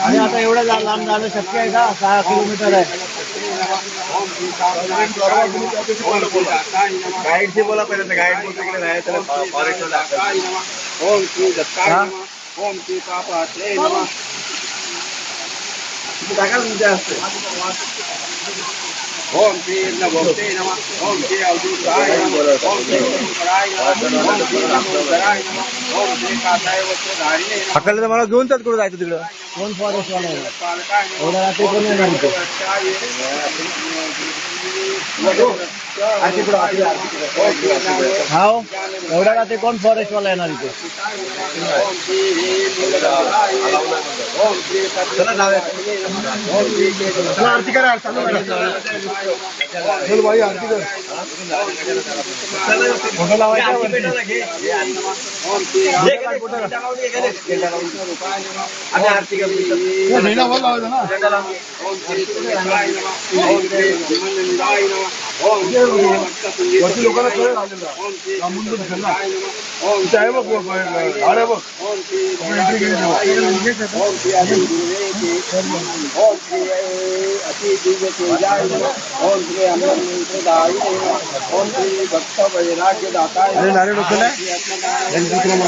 आणि आता एवढं लांब जाणं शक्य आहे का? 6 किलोमीटर आहे. गाईडशी बोला पहिल्यांदा. गाईड बोलतो इकडे राहायचं फॉरेस्टला. ओम श्री दत्ताय नमः. ओम श्री पापात्रे नमः. टाकाल तुमच्या हस्ते. ओम श्री नभोते नमः. ओम श्री अवधूताय नमः. ओम श्री शंकराय नमः. ओम श्री नमोदराय नमः. ओम श्री काताय वस्त्रधारिणे नमः. आपल्याला तर मला घेऊन कुठे जायचं तिकडं? कोण फॉरेस्ट वाला आहे? पालकाय नमः. एवढ्या रात्री कोण येणार इथे? हाव, एवढ्या रात्री कोण फॉरेस्ट वाला येणार इथे? ओम श्री नीलकंठाय नमः. ओम श्री चला जाऊया. ओम श्री आरती करा, चालू करा. चल भाई आरती कर. फोटो लावायचा ओम श्री आम्ही आरती करतो. झेंडा वर लावायचा ना. ओम श्री सूर्याय नमः. ओम श्री ब्रह्मनंदाय नमः. ओम श्री वरती लोकांना कळलं लावलेलं. ओम श्री लांबून तर दिसेल ना. ओम इथे आहे बघ, झाड आहे बघ. ओम श्री एंट्री केली तेव्हा. ओम श्री अति ओम श्री अति दिव्य तेजाय नमः. ओम श्री अमर मंत्रदाय नमः. ओम श्री भक्त वैराग्य दाताय अरे नारायण उचल आहे. नमः.